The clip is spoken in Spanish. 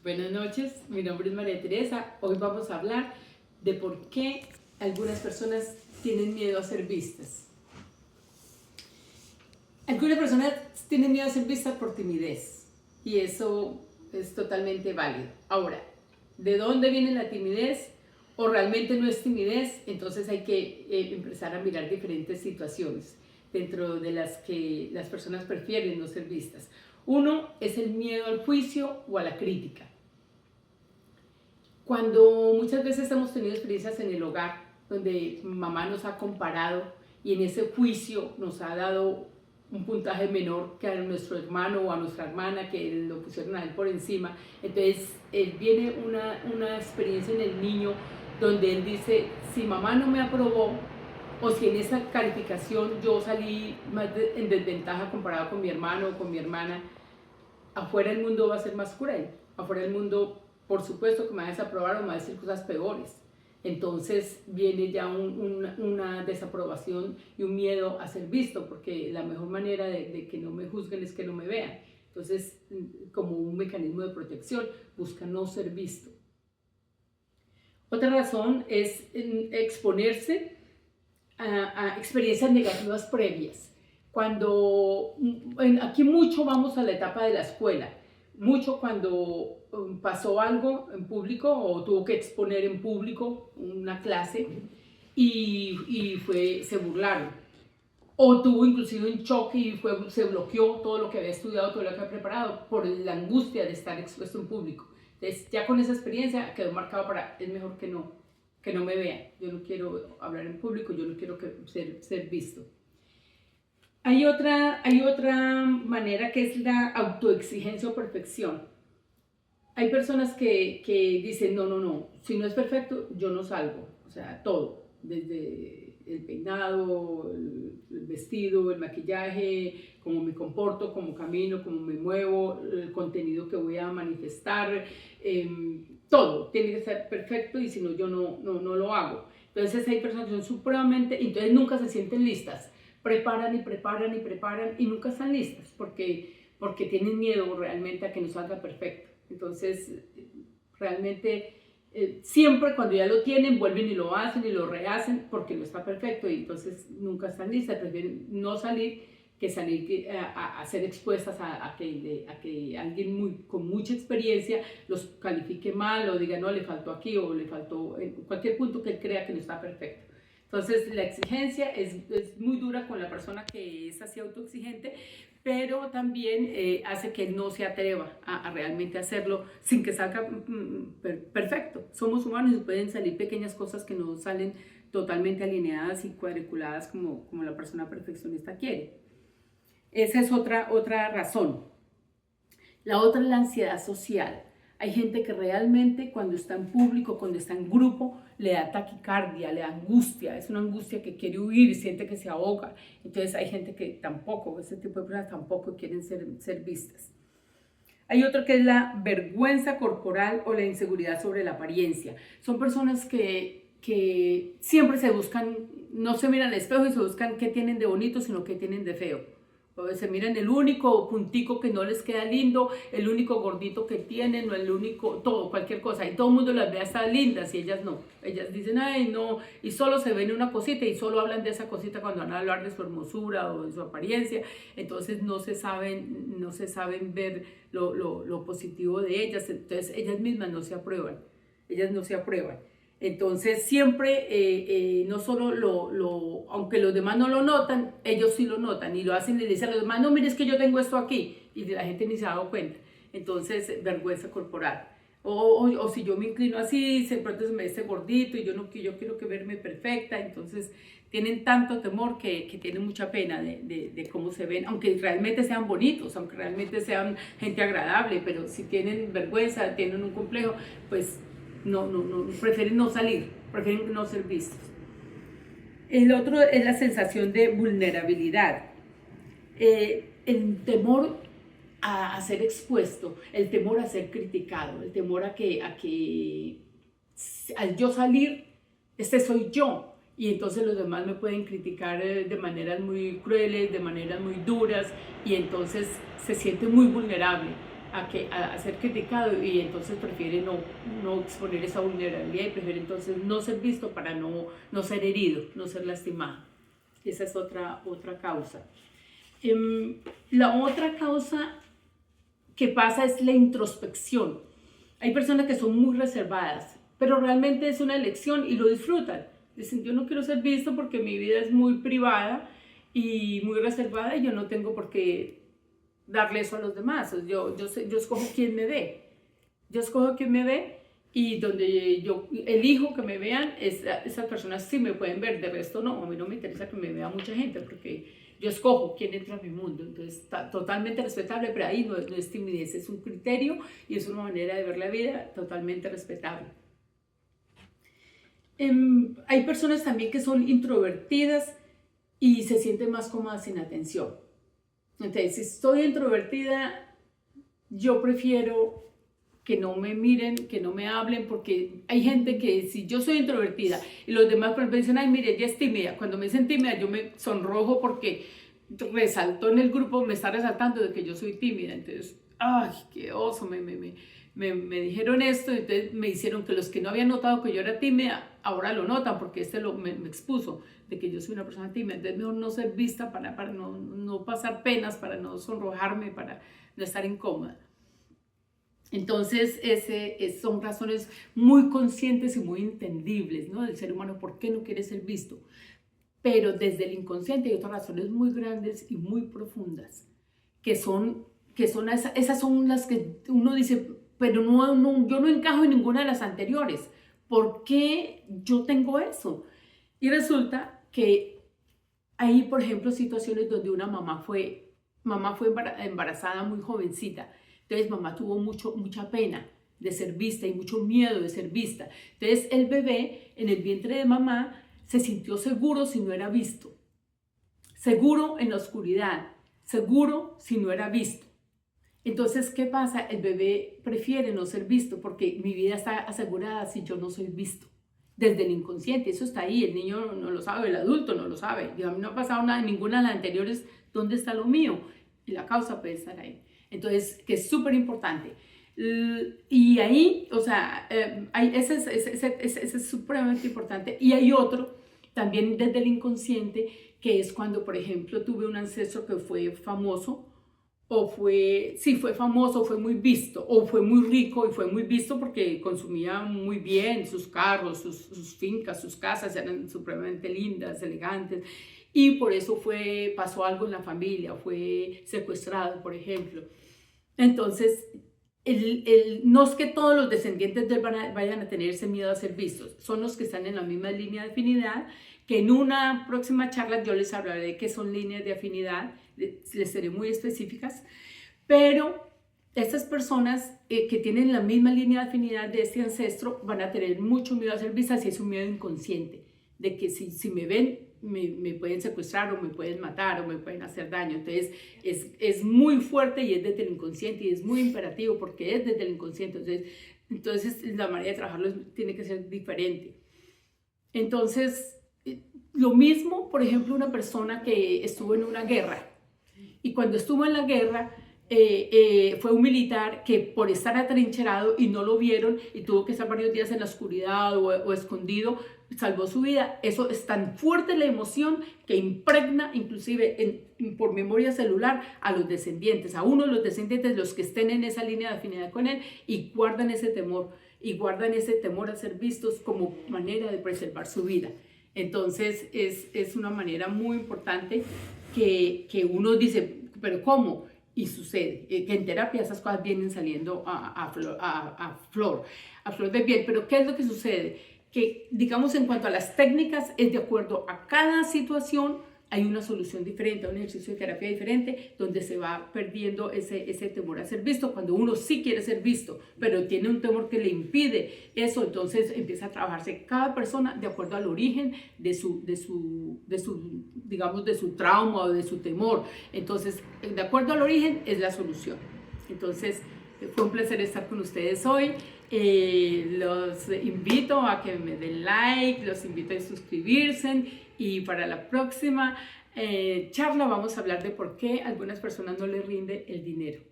Buenas noches, mi nombre es María Teresa. Hoy vamos a hablar de por qué algunas personas tienen miedo a ser vistas. Algunas personas tienen miedo a ser vistas por timidez y eso es totalmente válido. Ahora, ¿de dónde viene la timidez? ¿O realmente no es timidez? Entonces hay que empezar a mirar diferentes situaciones dentro de las que las personas prefieren no ser vistas. Uno es el miedo al juicio o a la crítica. Cuando muchas veces hemos tenido experiencias en el hogar donde mamá nos ha comparado y en ese juicio nos ha dado un puntaje menor que a nuestro hermano o a nuestra hermana, que lo pusieron a él por encima, entonces viene una experiencia en el niño donde él dice, si mamá no me aprobó o si en esa calificación yo salí más en desventaja comparado con mi hermano o con mi hermana, afuera el mundo va a ser más cruel, afuera el mundo por supuesto que me va a desaprobar o me va a decir cosas peores. Entonces viene ya una desaprobación y un miedo a ser visto, porque la mejor manera de que no me juzguen es que no me vean. Entonces, como un mecanismo de protección, busca no ser visto. Otra razón es exponerse a experiencias negativas previas. Cuando aquí mucho vamos a la etapa de la escuela, mucho cuando pasó algo en público o tuvo que exponer en público una clase y se burlaron. O tuvo inclusive un choque y se bloqueó todo lo que había estudiado, todo lo que había preparado por la angustia de estar expuesto en público. Entonces ya con esa experiencia quedó marcado para, es mejor que no me vean. Yo no quiero hablar en público, yo no quiero ser visto. Hay otra manera que es la autoexigencia o perfección. Hay personas que dicen, no, si no es perfecto, yo no salgo. O sea, todo, desde el peinado, el vestido, el maquillaje, cómo me comporto, cómo camino, cómo me muevo, el contenido que voy a manifestar, todo tiene que ser perfecto y si no, yo no lo hago. Entonces hay personas que son supremamente, entonces nunca se sienten listas. Preparan y nunca están listas porque tienen miedo realmente a que no salga perfecto. Entonces, realmente, siempre cuando ya lo tienen, vuelven y lo hacen y lo rehacen porque no está perfecto y entonces nunca están listas, prefieren no salir que salir a ser expuestas a que alguien con mucha experiencia los califique mal o diga no, le faltó aquí o le faltó en cualquier punto que él crea que no está perfecto. Entonces la exigencia es muy dura con la persona que es así autoexigente, pero también hace que no se atreva a realmente hacerlo sin que salga perfecto. Somos humanos y pueden salir pequeñas cosas que no salen totalmente alineadas y cuadriculadas como la persona perfeccionista quiere. Esa es otra razón. La otra es la ansiedad social. Hay gente que realmente cuando está en público, cuando está en grupo, le da taquicardia, le da angustia, es una angustia que quiere huir y siente que se ahoga. Entonces hay gente que tampoco, ese tipo de personas tampoco quieren ser vistas. Hay otro que es la vergüenza corporal o la inseguridad sobre la apariencia. Son personas que siempre se buscan, no se miran al espejo y se buscan qué tienen de bonito, sino qué tienen de feo. Se miran el único puntico que no les queda lindo, el único gordito que tienen, o el único, todo, cualquier cosa. Y todo el mundo las ve hasta lindas y ellas no. Ellas dicen, ay, no, y solo se ven una cosita y solo hablan de esa cosita cuando van a hablar de su hermosura o de su apariencia. Entonces no se saben ver lo positivo de ellas. Entonces ellas mismas no se aprueban. Entonces siempre, no solo aunque los demás no lo notan, ellos sí lo notan y lo hacen y le dicen a los demás, no, mire, es que yo tengo esto aquí y la gente ni se ha dado cuenta. Entonces, vergüenza corporal. O si yo me inclino así, de pronto se me ve este gordito y yo quiero que verme perfecta, entonces tienen tanto temor que tienen mucha pena de cómo se ven, aunque realmente sean bonitos, aunque realmente sean gente agradable, pero si tienen vergüenza, tienen un complejo, pues no, prefieren no salir, prefieren no ser vistos. El otro es la sensación de vulnerabilidad, el temor a ser expuesto, el temor a ser criticado, el temor a que al yo salir, este soy yo, y entonces los demás me pueden criticar de maneras muy crueles, de maneras muy duras, y entonces se siente muy vulnerable. a ser criticado y entonces prefiere no exponer esa vulnerabilidad y prefiere entonces no ser visto para no ser herido, no ser lastimado. Esa es otra causa. La otra causa que pasa es la introspección. Hay personas que son muy reservadas, pero realmente es una elección y lo disfrutan. Dicen, yo no quiero ser visto porque mi vida es muy privada y muy reservada y yo no tengo por qué darle eso a los demás. Yo escojo quién me ve. Yo escojo quién me ve y donde yo elijo que me vean, esas personas sí me pueden ver, de resto no. A mí no me interesa que me vea mucha gente porque yo escojo quién entra a mi mundo. Entonces está totalmente respetable, pero ahí no es timidez, es un criterio y es una manera de ver la vida totalmente respetable. Hay personas también que son introvertidas y se sienten más cómodas sin atención. Entonces, si estoy introvertida, yo prefiero que no me miren, que no me hablen, porque hay gente que si yo soy introvertida y los demás por ejemplo dicen, ay, mire, ella es tímida, cuando me dicen tímida yo me sonrojo porque resaltó en el grupo, me está resaltando de que yo soy tímida, entonces, ay, qué oso, me dijeron esto, entonces me hicieron que los que no habían notado que yo era tímida, ahora lo notan porque me expuso de que yo soy una persona tímida, entonces mejor no ser vista para no pasar penas, para no sonrojarme, para no estar incómoda. Entonces, son razones muy conscientes y muy entendibles, ¿no? Del ser humano, ¿por qué no quiere ser visto? Pero desde el inconsciente hay otras razones muy grandes y muy profundas, esas son las que uno dice, pero yo no encajo en ninguna de las anteriores. ¿Por qué yo tengo eso? Y resulta que hay, por ejemplo, situaciones donde una mamá fue embarazada muy jovencita. Entonces mamá tuvo mucha pena de ser vista y mucho miedo de ser vista. Entonces el bebé en el vientre de mamá se sintió seguro si no era visto, seguro en la oscuridad, seguro si no era visto. Entonces, ¿qué pasa? El bebé prefiere no ser visto porque mi vida está asegurada si yo no soy visto. Desde el inconsciente, eso está ahí, el niño no lo sabe, el adulto no lo sabe. A mí no ha pasado nada en ninguna de las anteriores, ¿dónde está lo mío? Y la causa puede estar ahí. Entonces, que es súper importante. Y ahí, o sea, ese es supremamente importante. Y hay otro, también desde el inconsciente, que es cuando, por ejemplo, tuve un ancestro que fue famoso, fue famoso, fue muy visto, o fue muy rico y fue muy visto porque consumía muy bien sus carros, sus fincas, sus casas eran supremamente lindas, elegantes, y por eso pasó algo en la familia, fue secuestrado, por ejemplo. Entonces, no es que todos los descendientes de él vayan a tener ese miedo a ser vistos, son los que están en la misma línea de afinidad, que en una próxima charla yo les hablaré de qué son líneas de afinidad, les seré muy específicas, pero estas personas que tienen la misma línea de afinidad de este ancestro van a tener mucho miedo a ser vistas y es un miedo inconsciente, de que si me ven, me pueden secuestrar o me pueden matar o me pueden hacer daño. Entonces es muy fuerte y es desde el inconsciente y es muy imperativo porque es desde el inconsciente. Entonces la manera de trabajarlo tiene que ser diferente. Entonces, lo mismo, por ejemplo, una persona que estuvo en una guerra y cuando estuvo en la guerra fue un militar que por estar atrincherado y no lo vieron y tuvo que estar varios días en la oscuridad o escondido, salvó su vida. Eso es tan fuerte la emoción que impregna inclusive por memoria celular a los descendientes, a uno de los descendientes, los que estén en esa línea de afinidad con él y guardan ese temor a ser vistos como manera de preservar su vida. Entonces es una manera muy importante que uno dice, pero ¿cómo? Y sucede, que en terapia esas cosas vienen saliendo a flor de piel. Pero ¿qué es lo que sucede? Que digamos en cuanto a las técnicas es de acuerdo a cada situación, hay una solución diferente, un ejercicio de terapia diferente, donde se va perdiendo ese temor a ser visto. Cuando uno sí quiere ser visto, pero tiene un temor que le impide eso, entonces empieza a trabajarse cada persona de acuerdo al origen de su trauma o de su temor. Entonces, de acuerdo al origen es la solución. Entonces, fue un placer estar con ustedes hoy. Los invito a que me den like, los invito a suscribirse y para la próxima charla vamos a hablar de por qué a algunas personas no les rinde el dinero.